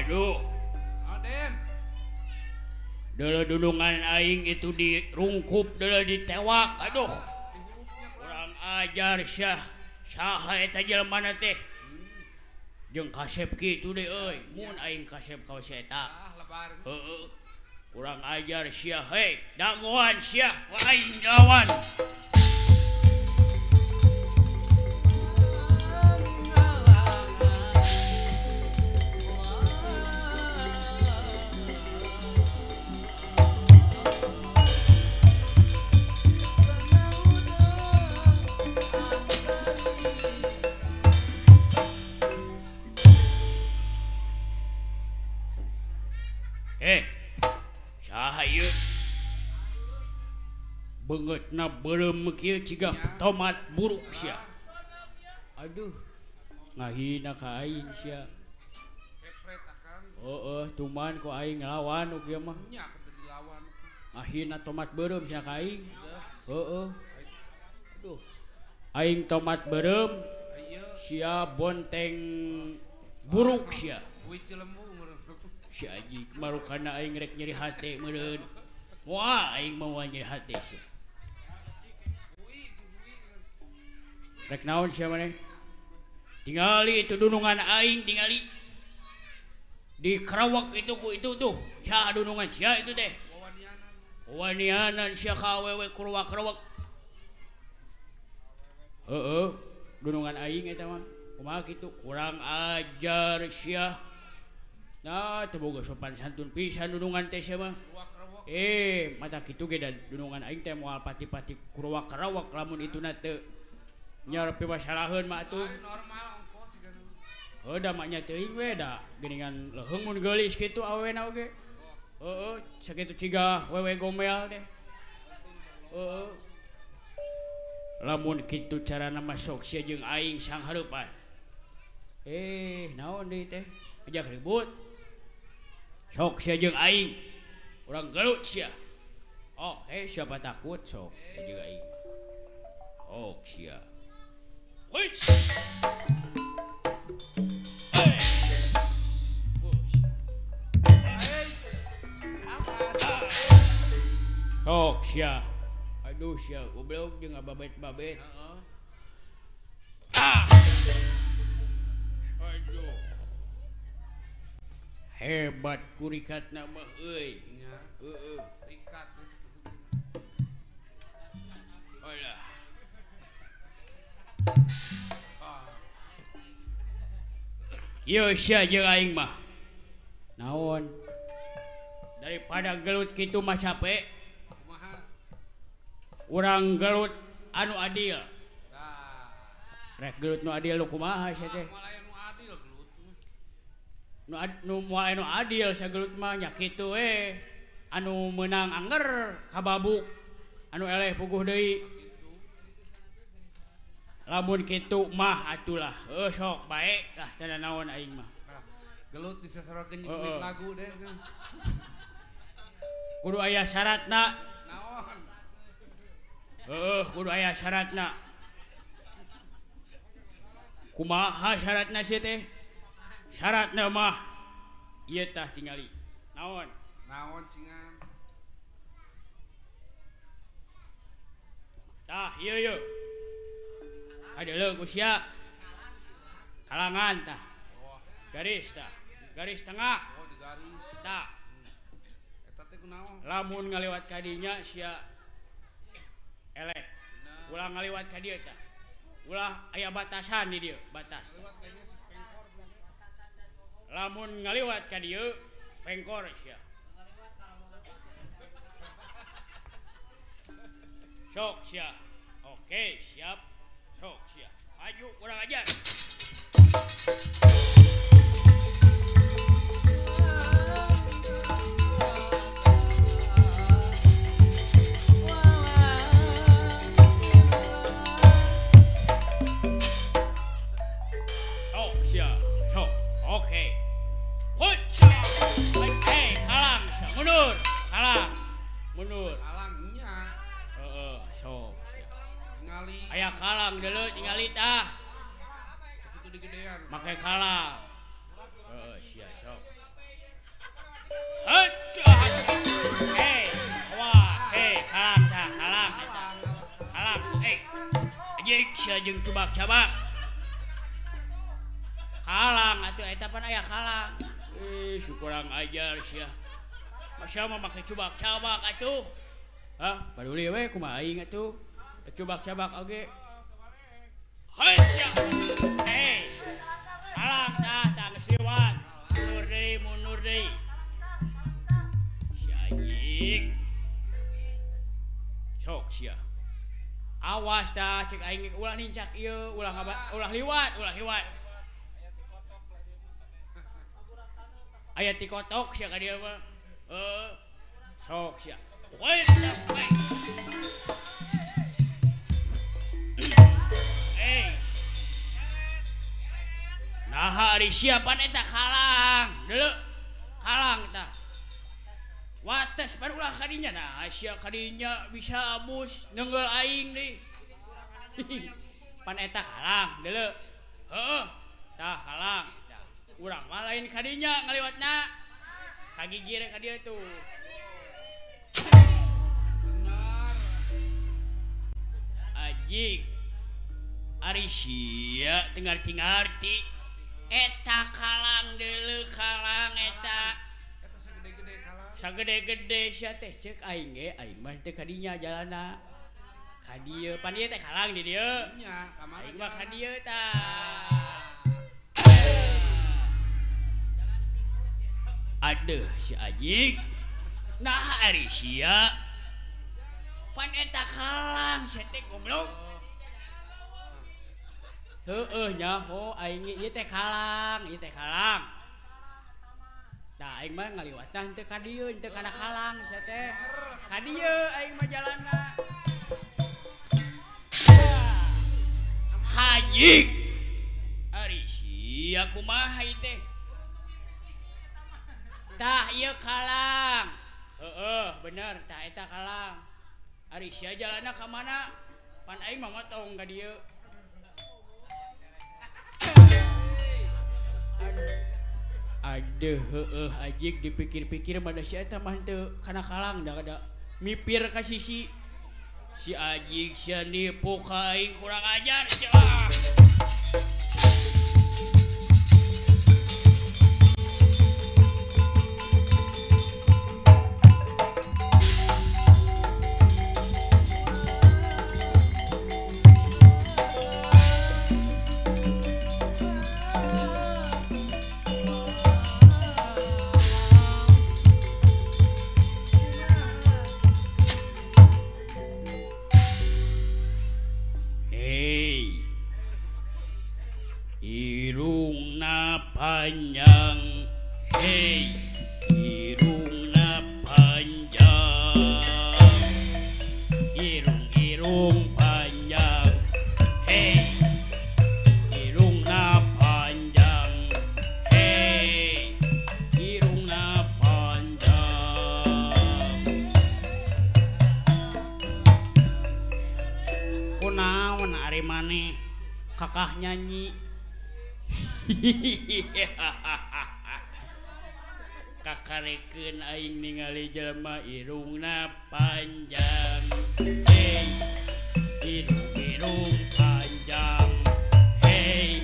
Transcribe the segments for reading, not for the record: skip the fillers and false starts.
Aduh, Aden. dulu dulungan aing itu dirungkup, dulu ditewak. Aduh, kurang ajar syah. Saha eta jelema teh? Jeung kasep kitu deh euy. Mun aing kasep ka si eta. Lebar. Heeh. Kurang ajar syah. Hei, dagoan syah. Ku aing lawan. Saha ieu? Beungeutna beureum kieu cigah tomat buruk sia. Aduh, ngahina ka aing sia. Kepret akang. Heeh, tuman ku aing nglawan nu kieu mah. Nya kada dilawan. Ngahina tomat beureum sia ka aing. Heeh. Aduh. Aing tomat beureum Ayeuna sia bonteng buruk sia. Uwi Cilembu meureun. Si Aji marukana aing rek nyeri hate meureun. Moal aing mau nyeri hate sia. Rek naon sia maneh? Tingali itu dunungan aing tingali. Di Karawak itu ku itu tuh. Sia dunungan sia itu teh. Wanianan sia ka awewe Karawak. Heeh, dunungan aing eta mah. Kumaha kitu? Kurang ajar sia. Nah, teu boga sopan santun pisan dunungan teh sia mah. Mata kitu ge da dunungan aing teh moal pati-pati Karawak lamun ituna teu nyarepi masalaheun mah atuh. Normal ongkos cigan. Heuh da mah nya teuing we da geuningan leuheung mun geulis kitu awena oge. Heeh, sakitu cigah wewe gomel teh. Heeh. Lamun kitu carana masuk sia jeung aing sang hareupan. Naon deui teh? Ajak ribut. Sok sia jeung aing. Urang gelut sia. Oke, siapa takut sok jeung aing. Ok sia. Huish. Sok sia. Aduh sia, goblok jeung babet-babet. Heeh. Aduh. Hebat kurikatna mah euy. Nya. Heeh. Rikat geus kitu. Alah. Ieu sia jeung aing mah. Naon? Daripada gelut kitu mah capek. Kumaha? Urang gelut anu adil. Tah. Rek gelut nu adil nu kumaha sia teh? Moal aya nu adil gelut. Nu moal anu adil sia gelut mah nya kitu we. Anu meunang anger kababuk. Anu eleh puguh deui. Lamun kitu mah atulah. Sok bae lah tanda naon aing mah. Nah, gelut disasarakeun nyanyi lagu deh. Kudu aya syaratna. Naon? Kudu aya syaratna. Kumaha syaratna sih teh? Syaratna mah ieu tah tingali. Naon? Naon cingan? Tah ieu. Adeuleu ku sia. Kalangan tah. Oh, Garis tah. Garis tengah. oh di garis. Tah. Eta teh kunaon? Lamun ngaliwat ka dinya sia eleh. Ulah ngaliwat ka dieu tah. Ulah aya batasan di dieu, batas. Lewat kayaknya si pengkor. Lamun ngaliwat ka dieu pengkor sia. Sok sia. Oke, siap. Sok sia. Maju kurang ajar. Sok sia. Sok. Oke. Hut. Kalang. Mundur. Kalang. Mundur. Alangnya Sok. ningali Aya kalang deuleu tingali tah. sakitu digedean. Make kalang. Sia sok. Kalang tah, kalang. Kalang, anjing sia jeung cubak-cabak. Kalang atuh eta pan aya kalang. Kurang ajar sia. Masa mah make cubak-cabak atuh. Hah, paduli we kumaha aing atuh. Cubak-cabak oge. Hei sia. Kalang tah geus liwat. Mundur deui. Si anjing. Sok sia. Awas dah cek aing ulah nincak ieu, ulah liwat. Aya ti kotok sia ka dieu mah. Sok sia. Nah ari siapan eta kalang. Deuleu. Kalang eta. Wates pan ulah kadinya nah sia kadinya bisa amus neunggel aing deui. Pan eta kalang deuleu. Heeh. Tah kalang. Urang mah lain kadinya ngaliwatna. Kagigire ka dieu tuh. Benar. Anjing. Ari sia teu ngarti-ngarti. Eta kalang deuleu kalang eta. Eta sagede-gede kalang. Sagede-gede sia teh ceuk aing ge aing mah teu kadinya jalanna. Ka dieu pan ieu teh kalang di dieu. Nya, ka mana? Aing mah ka dieu tah. Aduh si anjing. Nah ari sia. Pan eta kalang sia teh goblok. Heueuh nya ho aing ieu teh kalang, Tah aing mah ngaliwatna henteu ka dieu, henteu kana kalang sia teh. Ka dieu aing mah jalanna. Anjing. Ari sia kumaha ieu teh? Tah ieu kalang. Heeh, bener tah eta kalang. Ari sia jalanna ka mana? Pan aing mah motong ka dieu. Aduh heueuh anjing dipikir-pikir mana si eta mah teu kana kalang da kada mipir ka sisi. Si anjing sia nipu ka aing kurang ajar sia. Panjang, hey, irungna panjang, irung panjang, hey, irungna panjang, hey, irungna panjang. Kunaon ari maneh kakah nyanyi. Kakarekeun aing ningali jelema irungna panjang. Hey, irung panjang. Hey,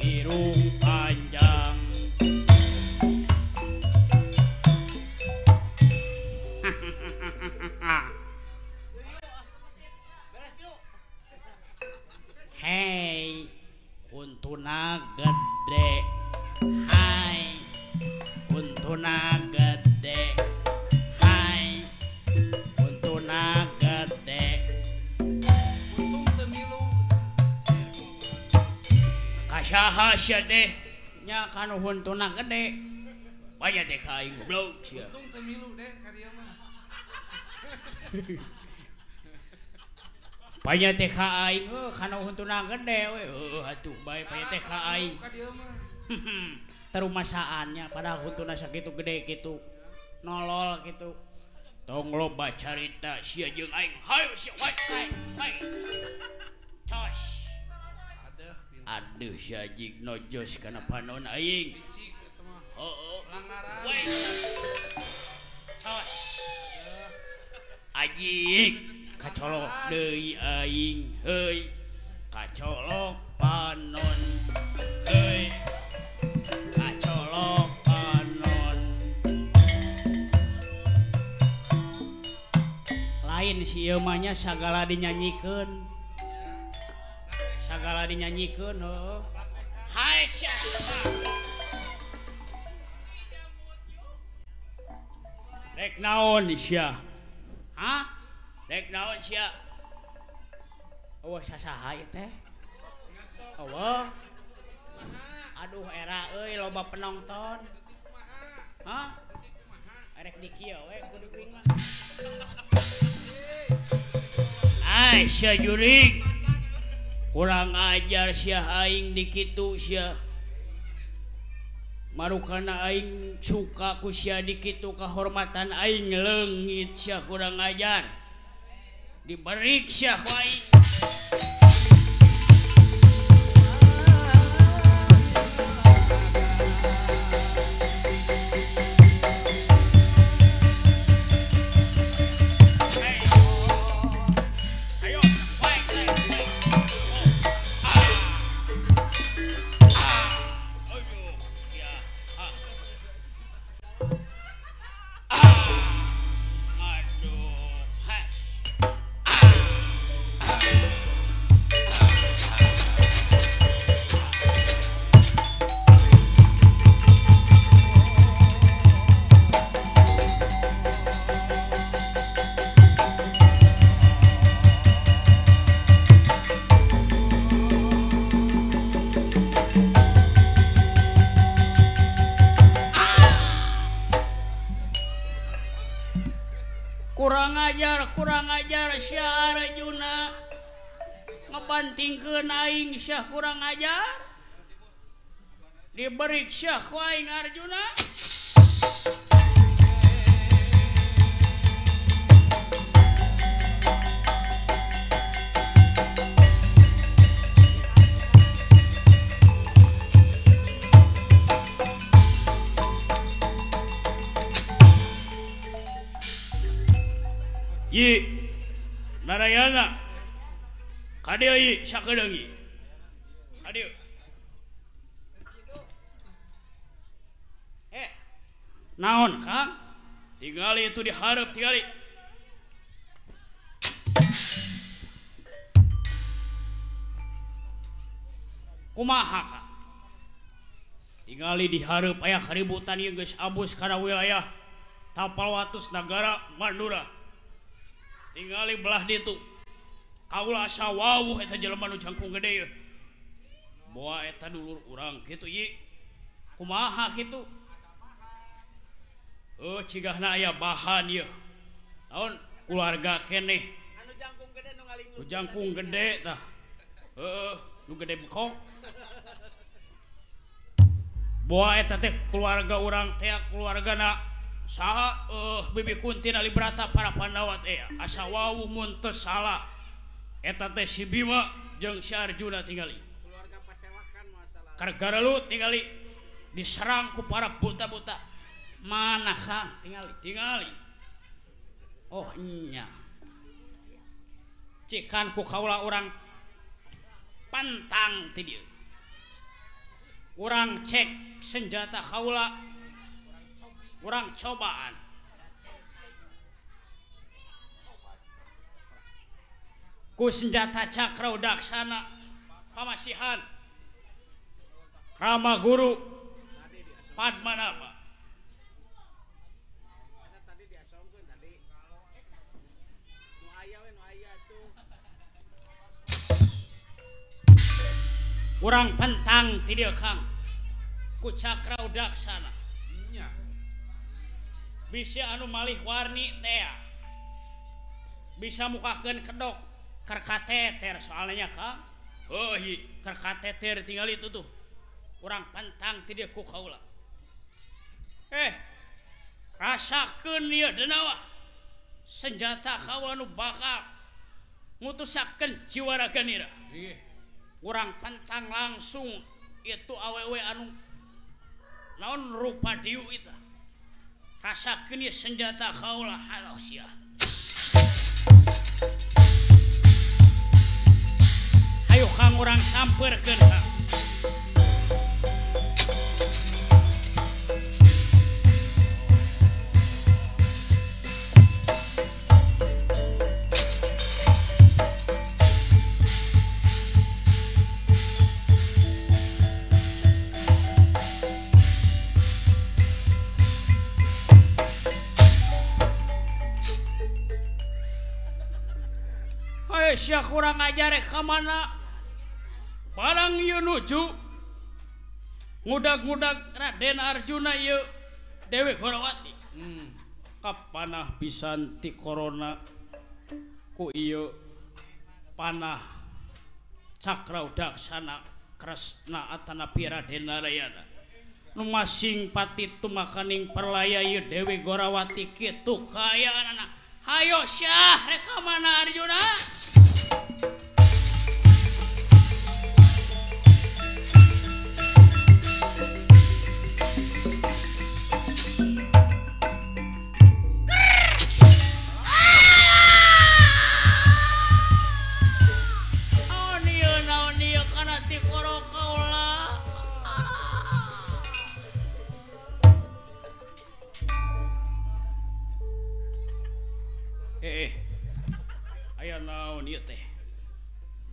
irung panjang. Hey, untuna gede. Hai, untuna gede. Hai, untuna gede. Untung teu milu. Kasaha sia teh nya kanu untuna gede. Banyak teh ka aing goblok sia. Untung teu milu deh ka dieu mah. Banyak teh ka aing kanu untuna gede we. Atuh bae banyak teh ka aing. Ka dieu mah. Terumasaannya padahal huntuna sakitu gede kitu nolol kitu tong loba carita sia jeung aing hayu sia hai tos aduh sia jig nojos kana panon aing Licik eta mah. Pelanggaran. Wait. Cos. Anjing, kacolok deui aing, heuy. Kacolok panon, heuy. Kacolok panon. Lain si ieu mah nya sagala dinyanyikeun. Sagala dinyanyikeun, heuh. Hai sia. Rek naon sia? Hah? Rek naon sia? Eueuh sasaha ieu teh? Eueuh. Aduh era euy loba penonton. Hah? Rek di kieu we kudu kuing mah. Ai sia jurig. Kurang ajar sia aing di kitu sia. Marukana aing suka ku sia di kitu kahormatan aing leungit sia kurang ajar. Diberik sia ku aing. Kurang ajar sia Arjuna ngebantingkeun aing sia kurang ajar diberik sia ku aing Arjuna. Yi Narayana kadeu yi sakedeung yi kadeu naon Kang tinggali itu dihareup tinggali kumaha Kang tinggali dihareup aya keributan ieu geus abus kana wilayah Tapalwatus Nagara Mandura. Tinggali belah ditu kaula asa wawuh eta jelema nu jangkung gede yeuh. Boa eta dulur urang kitu Yi. Kumaha kitu? Cigahna aya bahan ieu. Naon keluarga keneh. Anu jangkung gede nu ngalingut. Nu jangkung gede tah. Nu gede bekok. Boa eta teh keluarga urang teh keluargana saha Bibi Kunti Nalibrata para Pandawa teh asa wawuh mun teu salah eta teh si Bima jeung si Arjuna tinggali keluarga pasewakan masalah kargaralu tinggali diserang ku para buta-buta mana Kang tinggali oh nya cikan ku kaula urang pantang ti dieu urang cek senjata kaula urang cobaan ku senjata cakra daksana pamasihan Rama Guru Padmanaba tadi diasongkeun tadi nu aya we nu aya tuh urang pentang ti dieu Kang ku cakra daksana nya bisa anu malih warni teh bisa mukakeun kedok keur kateter soalnya Kang heuh keur kateter tinggal itu tuh urang pantang ti dieu ku kaula rasakeun ieu denawa senjata kawa nu bakal ngutusakeun jiwa raganira urang pantang langsung itu awewe anu naon rupa diu itu rasakeun ieu senjata kaula halos ya hayu kang urang sampeurkeun ka sia kurang ajar ka mana barang ieu nuju ngudag-ngudag Raden Arjuna ieu Dewi Gorawati kapanah pisan ti corona ku ieu panah Cakraudaksana Kresna Atanapi Raden Narayana nu masing pati tumakaning perlaya ieu Dewi Gorawati kitu kayaanana hayo syah rek ka mana Arjuna. Aya naon ieu teh?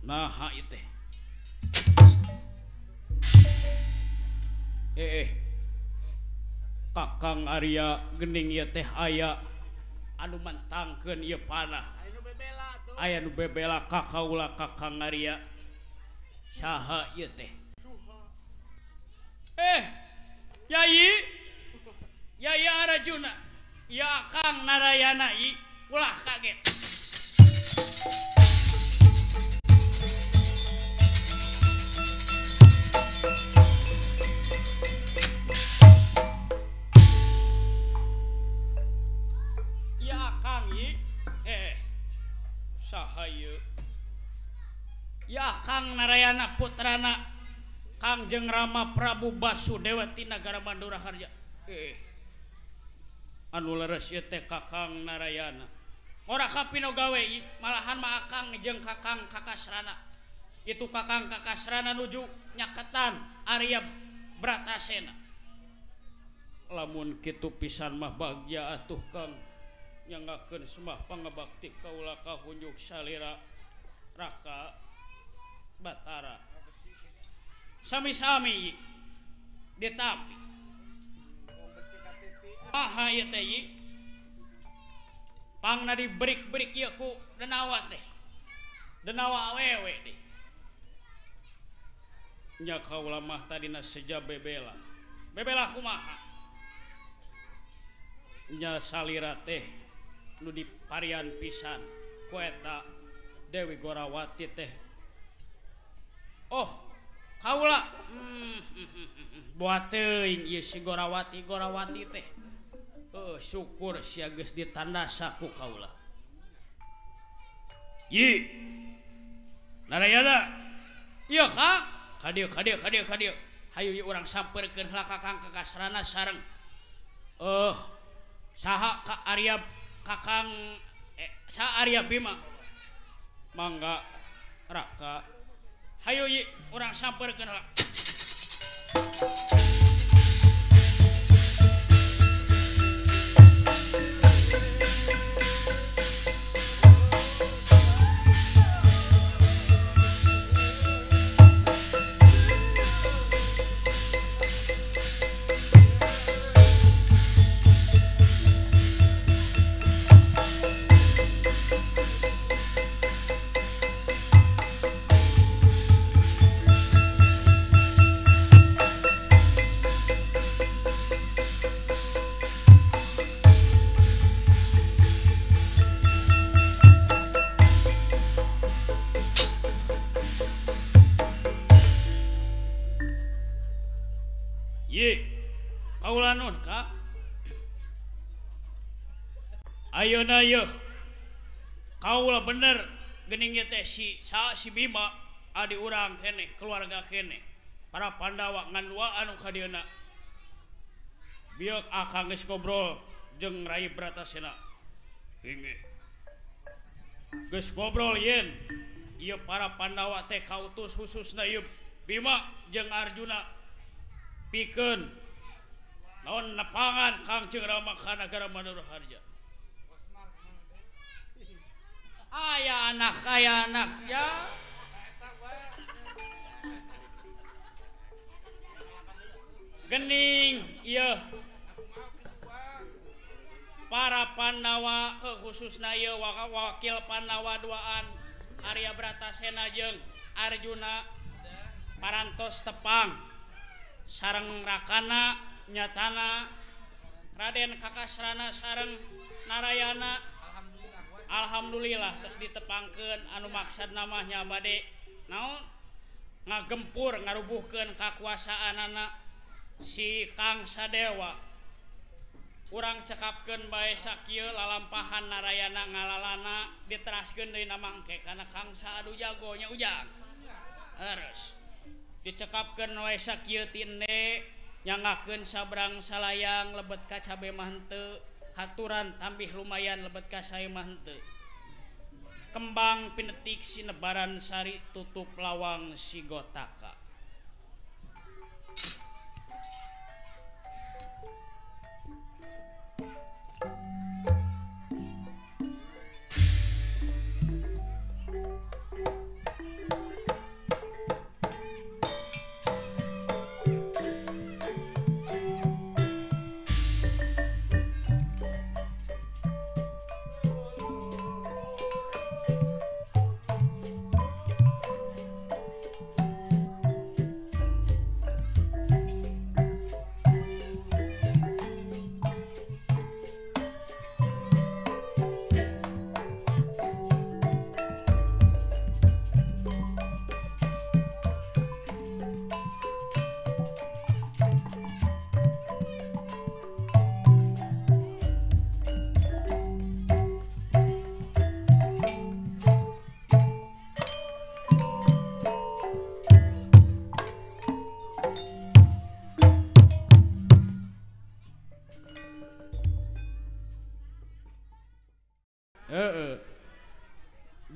Naha ieu teh? Kakang Arya geuning ieu teh aya anu mantangkeun ieu panah. Aya nu bebela ka kaula Kakang Arya. Saha ieu teh? Yai Arjuna. Ya Kang Narayana i ulah kaget. Ya Kang i saha ieu? Ya Kang Narayana putrana Kangjeng Rama Prabu Basudewa ti nagara Mandura Harja. Anu leres ieu teh Kakang Narayana. Ora kapino gawe malahan mah Akang jeung Kakang Kakasrana. Itu Kakang Kakasrana nuju nyaketan Arya Bratasena. Lamun kitu pisan mah bagja atuh Kang nyangakeun semah pangabakti kaula ka hunjuk salira Raka Batara. Sami-sami ditapi. Aha ieu teh pangna di break ieu ku denawa teh. Denawa awewe teh. Nya kaula mah tadina seja bebela. Bebela kumaha? Nya salira teh nu diparian pisan ku eta Dewi Gorawati teh. Oh, kaula buat teuing ieu si Gorawati teh. Syukur sia geus ditandasa ku kaula. Yi Narayana. Ieu Kang, kadieu. Hayu ieu urang sampeurkeun heula Kakang Kakasrana sareng saha ka Arya Kakang saha Arya Bima. Mangga Raka. Hayu ieu urang sampeurkeun heula. Kaula nun Kak. Ayeuna yeuh. Kaula bener geuning ieu teh si Bima adi urang keneh, keluarga keneh. Para Pandawa ngan dua anu ka dieuna. biok akang geus ngobrol jeung Rai Bratasena. Hinggih. Geus ngobrol yen ieu para Pandawa teh kautus khususna ieu Bima jeung Arjuna pikeun naon nepangan Kangjeng Rama ka nagara Manuharja. Aya anak ya. Gening ieu para Pandawa khususna ieu wakil Pandawa duaan Arya Bratasena jeung Arjuna parantos tepang sareng Rakana nyatana Raden Kakasrana sareng Narayana. Alhamdulillah terus ditepangkeun anu maksud namanya bade naon ngagempur ngarubuhkeun kakuasaanana si Kang Sadewa. Urang cekapkeun bae sakieu lalampahan Narayana ngalalana diteraskeun deui na mangke kana Kang Saadu jagonya ujang. Harus dicekapkeun wae sakieu tinde nyangakeun sabrang salayang lebet ka cabe mah henteu haturan tambih lumayan lebet ka sae mah henteu. Kembang pinetik sinebaran sari tutup lawang si Gotaka.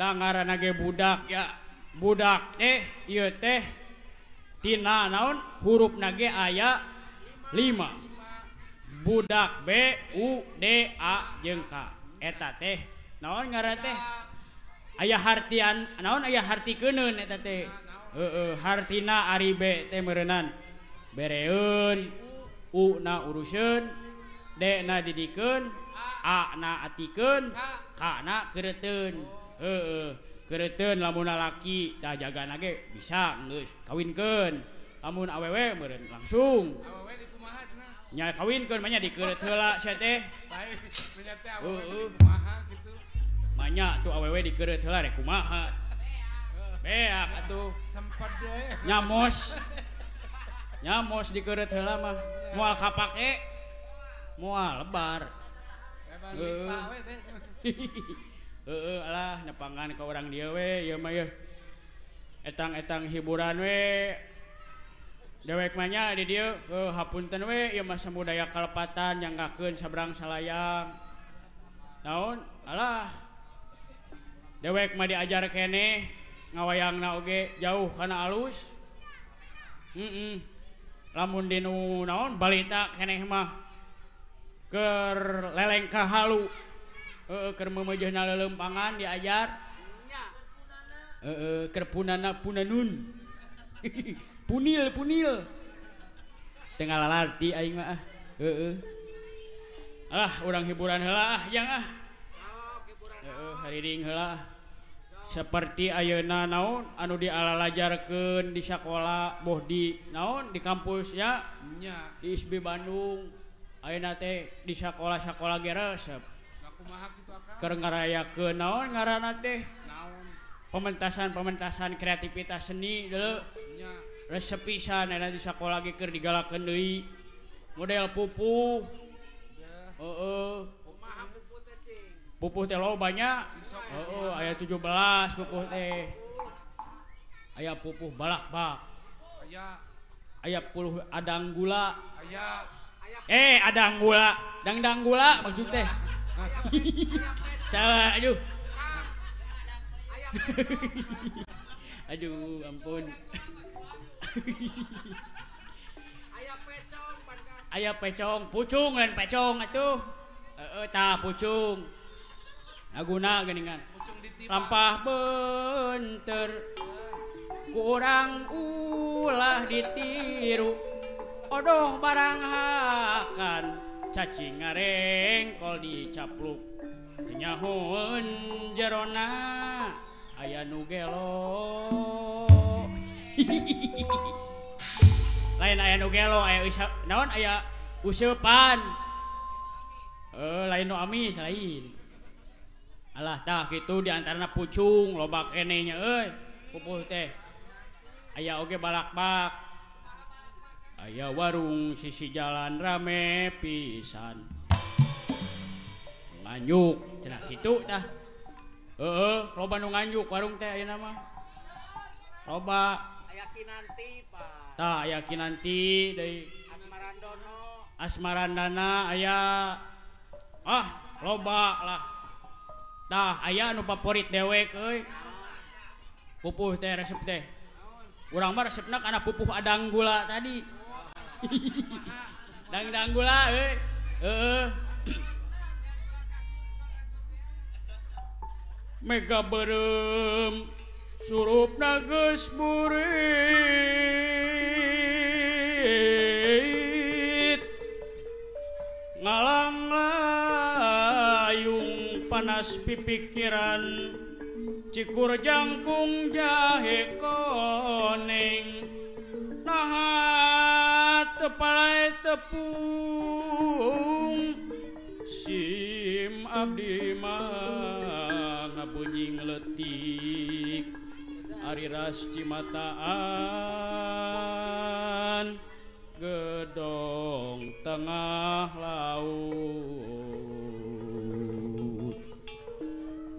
Ngaranna ge budak ya. Budak teh ieu teh tina naon hurufna ge aya 5. Budak B U D A jeung K. Eta teh naon ngaran teh? Aya hartian naon aya hartikeun eta teh. Hartina ari B teh meureunnan. Bereun, U na uruseun, D na didikeun, A na atikeun, K na keureteun. Keureteun lamun lalaki da jagana ge bisa geus kawinkeun. Lamun awewe meureun langsung. Awewe di kumaha cenah? Nya kawinkeun mah nya dikeureut heula sia teh. Bae, nya teh awewe kumaha kitu. Manya tuh awewe dikeureut heula rek kumaha. Beak atuh. Sempet deui. Nyamos dikeureut heula mah. Moal kapake. Moal lebar. Lebar we teh. Alah nepangan ka urang dieu we ieu mah yeuh. Etang-etang hiburan we. Dewek mah nya di dieu hapunten we ieu mah samudaya kalepatan nyanggakeun sabrang salayang. Naon? Alah. Dewek mah diajar keneh ngawayangna oge jauh kana alus. Lamun dinu naon balita keneh mah keur leleng ka halu. Keur memejehna lelempangan diajar. Keur punana punanun. punil. Teu ngalalarti aing mah ah. Alah urang hiburan heula ah yang ah. Hariring heula. Seperti ayeuna naon anu dialalajarkeun di sakola boh di naon di kampusnya nya di ISB Bandung. Ayeuna teh di sakola-sakola ge resep. Keur ngarayakeun naon ngaranna teh? Naon? Pementasan kreativitas seni deuleu. Nya. Resep pisan eta di sakola ge keur digalakeun deui. Model pupuh. Kumaha pupuh teh cing? Pupuh teh loba nya. Aya 17 pupuh teh. Aya pupuh balakbak. Aya puluh adang gula. Aya Adang gula, dangdang gula maksud teh. Salah, aduh. Aduh, ampun. Aya pecong, pucung lain pecong atuh. Tah pucung. Naguna geuningan. Pucung ditiba. Lampah beunteur. Kurang ulah ditiru. Odoh barang hakan. Cacing ngarengkol dicapluk. Nyahoeun jerona aya nu gelo. Lain aya nu gelo, aya naon aya useupan. Lain nu amis lain. Alah tah kitu di antarana pucung loba keneh nya pupuh teh. Aya oge balakbak. Aya warung sisi jalan rame pisan. Nganjuk cenah kitu tah. Loba nu nganjuk warung teh ayeuna mah. Loba aya Kinanti, Pak. tah aya Kinanti deui. Asmarandono. Asmarandana aya loba lah. Tah aya nu favorit dewek euy. Pupuh teh resep teh. Urang mah resepna kana pupuh adang gula tadi. Dangdang gula euy. Mega berem surupna geus burit ngalang layung panas pipikiran cikur jangkung jahe koneng naha tepalai tepung sim abdi mah ngabunyi ngeletik ari ras cimataan gedong tengah laut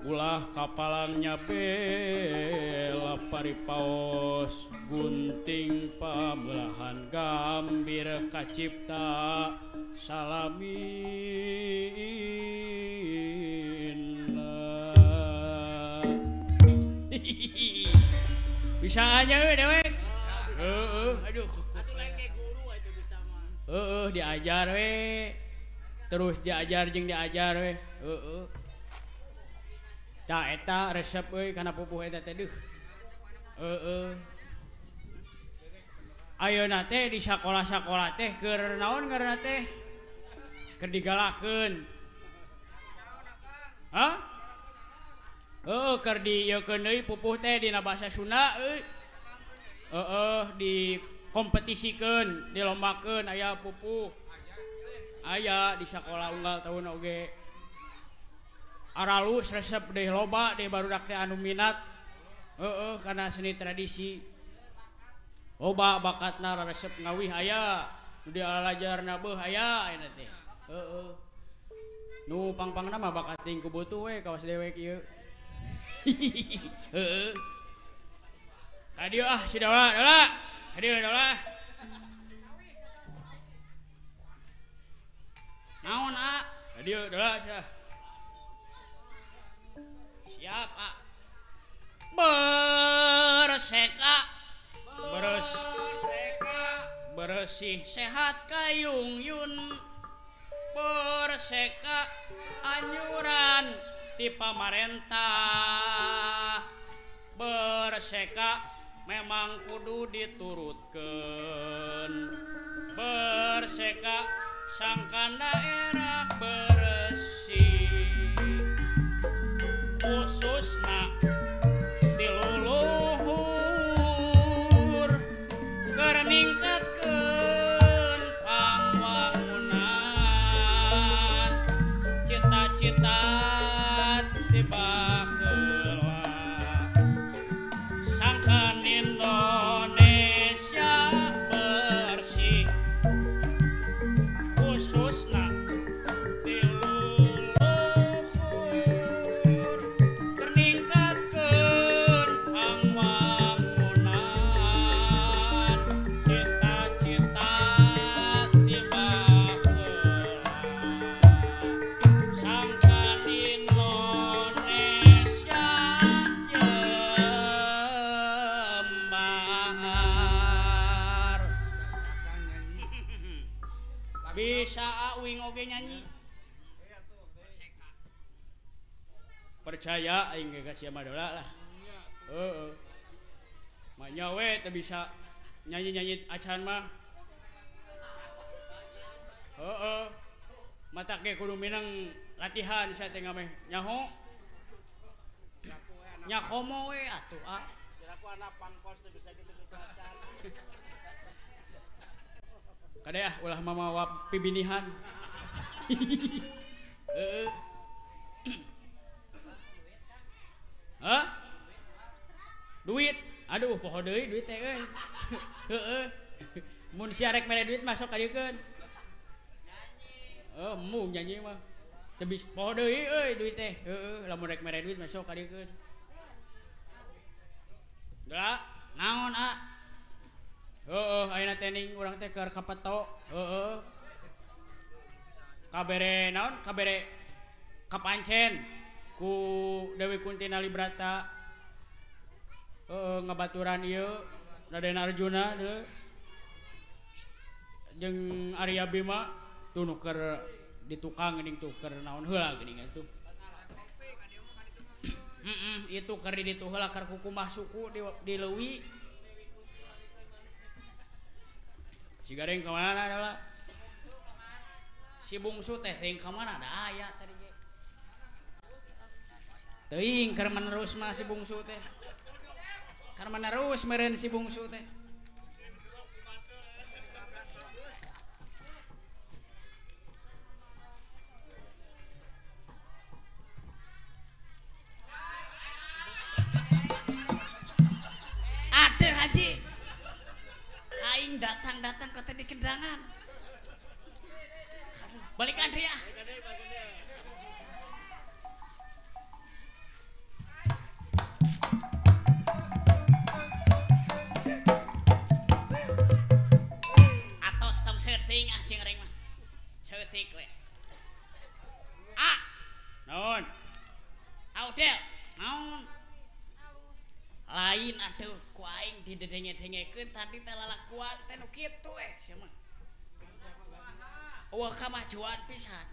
ulah kapalangnya bela paripaos gunting pamelahan gambir kacipta salamin bisa aja dewek aduh Itu bisa mah. diajar we terus diajar jeung diajar we tah eta resep we kana pupuh eta teh deuh ayeuna teh di sakola-sakola teh keur naon ngaranna teh keur digalakeun keur dieukeun deui pupuh teh dina basa Sunda dikompetisikeun dilombakeun aya pupuh aya di sakola unggal tahun oge aralus resep deui loba deui barudak teh anu minat kana seni tradisi loba bakatna resep ngawih aya nu dialajarna beuh aya eta teh nu pang-pangna mah bakat ting kubutuh we kawas dewek ieu kadieu si Daula kadieu Daula naon kadieu Daula siap berseka bersih sehat kayung yun berseka anyuran ti pamarentah berseka memang kudu diturutkeun berseka sangkan daerah bersih khususna di luluhur keur ningkatkeun pangwangunan cita-cita ti baheula sangkan Indonesia bersih khususna di ge nyanyi. Percaya aing ge ka sia Madola lah. Heeh. Manya we teu bisa nyanyi-nyanyi acan mah. Heeh. Mata ge kudu minang latihan saya teh ngameh nyaho. Nyakomo we atuh ah. Kira aku anak pangkos teu bisa gitu-gitu acan. Kade ah ulah mamawa pibinihan. Heeh. Hah? Duit. Aduh, poho deui duit teh euy. Heeh. Mun sia rek mere duit masuk ka diekeun. Mu nyanyi mah. Teu bisa poho deui euy duit teh. Heeh, lamun rek mere duit masuk ka diekeun. Da, naon ah? Heeh, ayeuna teh ning urang teh keur kapeto. Heeh. Kabere naon? Kabere kapancen ku Dewi Kuntina Librata. Ngabaturan ieu Raden Arjuna deui. Jeung Arya Bima tuh nu keur di tukang geuning tuh keur naon heula geuning atuh. Itu keur di ditu heula keur kukumah suku di leuwi. Si Gareng ka mana adalah? Si bungsu teh teuing ka mana da aya tadi ge. Teuing keur menerus mah si bungsu teh. Karena menerus meren si bungsu teh. Ada Haji. Aing datang ke tadi kendangan. Balikan deh ya. Seting ah jeung reng mah. Setik we. Ah. Naon? Audel. Naon? Lain atuh ku aing didedenge-dengekeun tadi teh lalakuan teh nu kitu sia mah. Eueuh kamajuan pisan.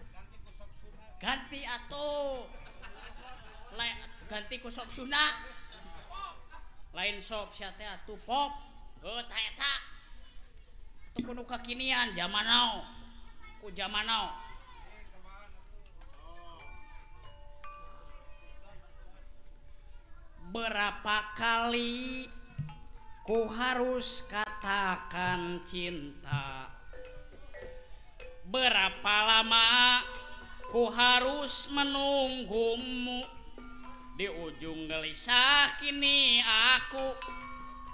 Ganti atuh. Ganti ku sop Sunda. Lain sop sia teh atuh pop. Heuh tah eta. Kudu kakinian zaman now ku zaman now berapa kali ku harus katakan cinta, berapa lama ku harus menunggumu, di ujung gelisah kini aku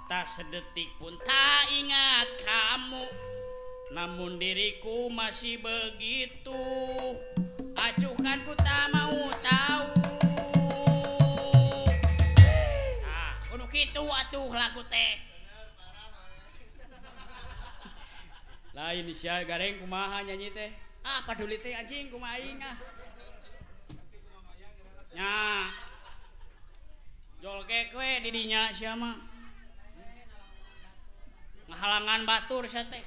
tak sedetik pun tak ingat kamu, namun diriku masih begitu acuhkan ku tak mau tahu. Ah, kudu kitu atuh lagu teh. Lain sia Gareng kumaha nyanyi teh? Ah, paduli teh anjing kumaha aing ah. Nya. Jolkek we di dinya sia mah. Ngahalangan batur sia teh.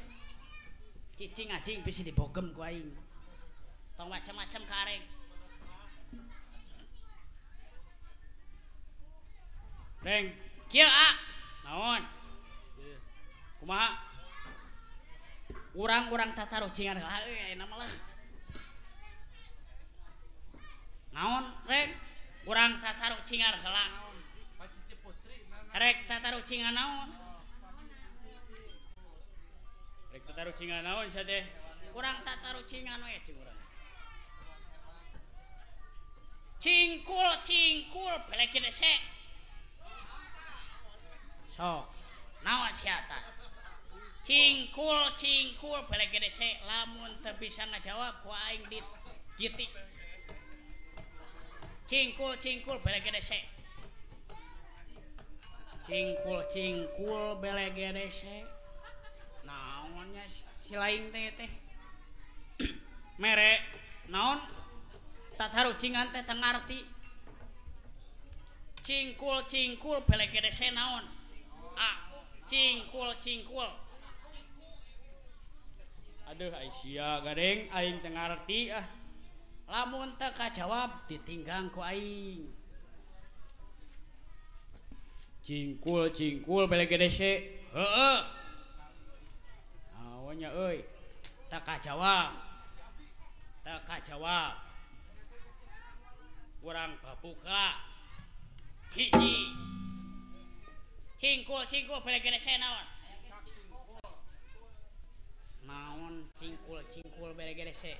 Cicing anjing bisa dibogem ku aing. Tong macam-macam kareng. Reng, kieu ah. Naon? Kumaha? Urang-urang tataruh cingan heula euy ayeuna mah lah. Naon, Reng? Urang tataruh cingan heula. Pacici Putri. Rek tataruh cingan naon? Rek tataruh cingan naon sia teh? Urang tataruh cingan we cing urang. Cingkul pelek dese. Sok. Naon sia tah? Cingkul pelek dese lamun teu bisa ngajawab ku aing di gitik. Cingkul pelek dese. Cingkul belege dese. Naonnya si lain teh mere naon tataruh cingan teh teu ngarti. Cingkul belege dese naon? Ah, cingkul. Aduh Aisyah gadeng aing teu ngarti ah. Lamun teu kajawab ditinggang ku aing. Cingkul bele gede se. Heeh. Naonnya euy? Teu kajawab. Urang babuka. Hiji. Cingkul bele gede se naon? Naon cingkul bele gede se?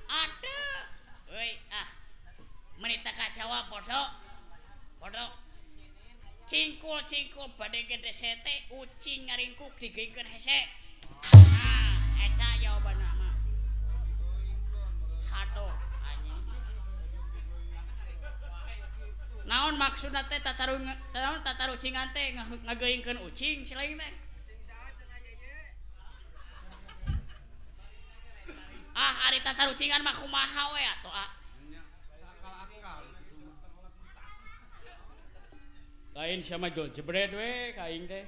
Aduh. Euy ah. Menita kajawab bodoh. Cingkul bade gede se teh ucing ngaringkuk digeukeun hese. Nah, eta jawabanna mah. Hadoh anjing. Naon maksudna teh tatarucingan teh ngageuingkeun ucing silaing teh? Ah, ari tatarucingan mah kumaha we atuh ah. Lain sama jol jebret we ka aing teh.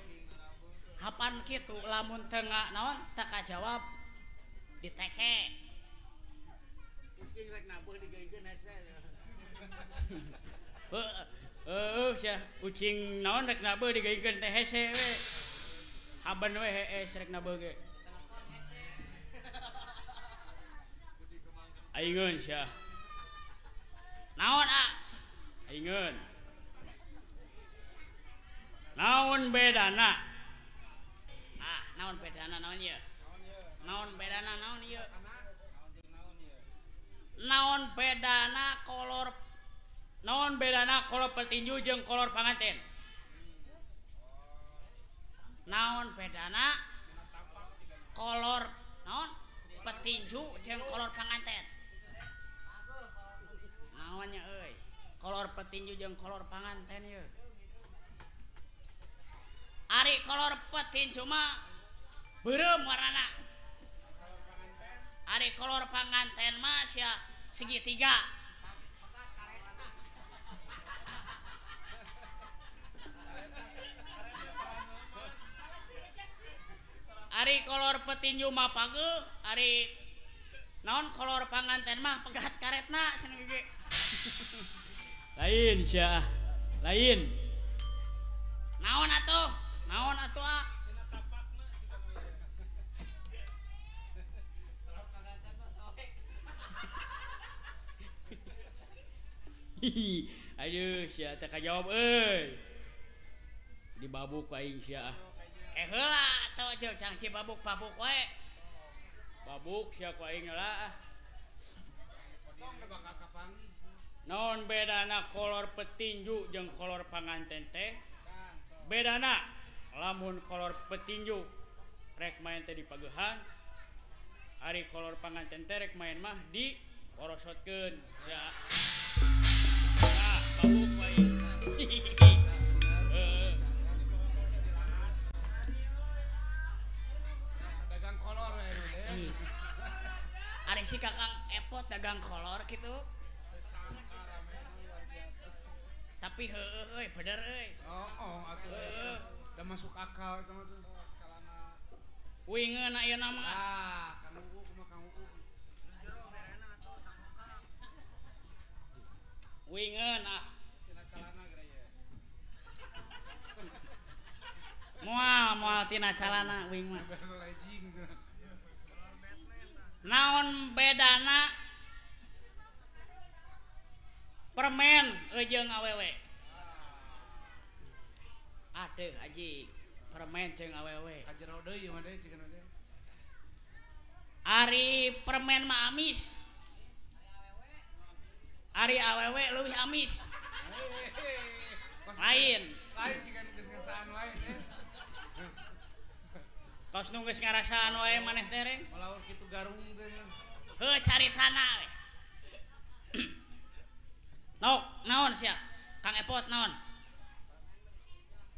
Hapan kitu lamun teu naon teu kajawab diteke. Kucing rek nabuh digeukeun hese. Sia ucing naon rek nabuh digeukeun teh hese we. Haban we hees rek nabuh ge. Aingeun sia. Naon ah? Aingeun. Naon bedana? Ah, naon bedana naon ieu? Naon bedana naon ieu? Naon bedana kolor petinju jeung kolor panganten? Naon bedana kolor naon petinju jeung kolor panganten? Naonnya euy? Kolor petinju jeung kolor panganten ieu. Ari kolor petinju mah beureum warnana. Ari kolor panganten mah sia segitiga. Ari kolor petinju mah pageuh, ari naon kolor panganten mah pegat karetna cenah ge. Lain sia, lain. Naon atuh ah? Aduh sia teu kajawab euy. Dibabuk ku aing sia. Heula atuh jeung cangci babuk we. Babuk sia ku aing heula ah. Naon bedana kolor petinju jeung kolor panganten teh? Bedana lamun kolor petinju rek main teh di pageuhan, ari kolor panganten teh rek main mah di porosotkeun ya. Nah, babuk we. Dagang kolor we. Ari si Kakang Epot dagang kolor gitu. Tapi heueuh euy, bener euy. Oh, atuh. Da masuk akal eta mah tuh. Uingeun ayeuna mah. Ah, Kang Uu kumaha Kang Uu? Jero berena atuh tamuka. Uingeun ah. Tina calana geura ye. Moal tina calana uing mah. Lejing. Kolor Batman tah. Naon bedana permen jeung awewe? Aduh aji, permen jeung awewe. Kajero deui mah deui cikeun teh. Ari permen mah amis. Ari awewe leuwih amis. Lain Cikeun geus ngasaan wae teh. Tos nu geus ngarasaan wae maneh teh reng. Malaur kitu garung teh. Heuh caritana we. Naon sia? Kang Epot naon?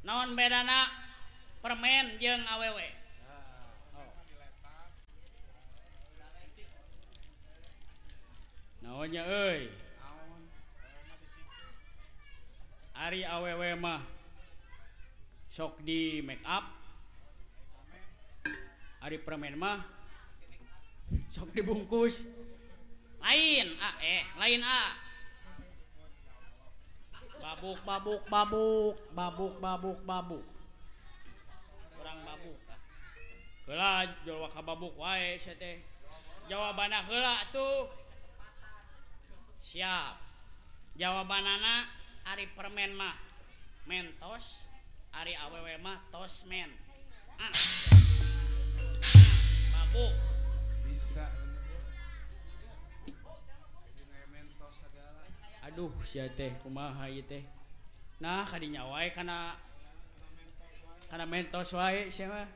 Naon bedana permen jeung awewe? Naonnya euy? Ari awewe mah sok di make up, Ari permen mah sok dibungkus. Lain lain babuk babuk babuk babuk babuk babuk kurang babuk heula jual ka babuk wae sia teh jawabanna heula tuh siap jawabanana ari permen mah mentos ari awewe mah tosmen babuk bisa bener mentos segala aduh sia teh kumaha ieu teh nah kadinya wae kana mentos wae sia mah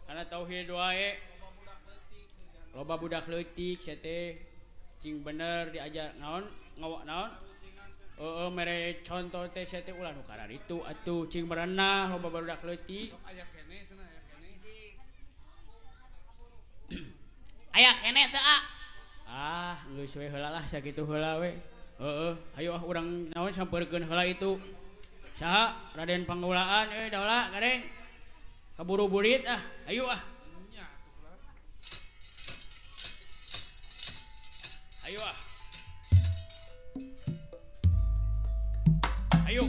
kana tauhid wae loba budak leutik sia teh cing bener diajar naon ngawak naon mere contoh teh sia teh ulah nu kararitu atuh cing berenah loba budak leutik aya kene cenah aya kene aya kene teu geus we heula lah sakitu heula we ayo urang naon sampeurkeun heula itu saha Raden Panggeulaan daula gadeng kaburu burit ayo nya atuh ayo ayo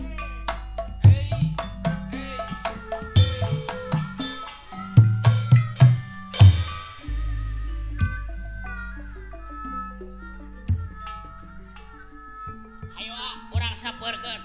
ayo urang sapeurkeun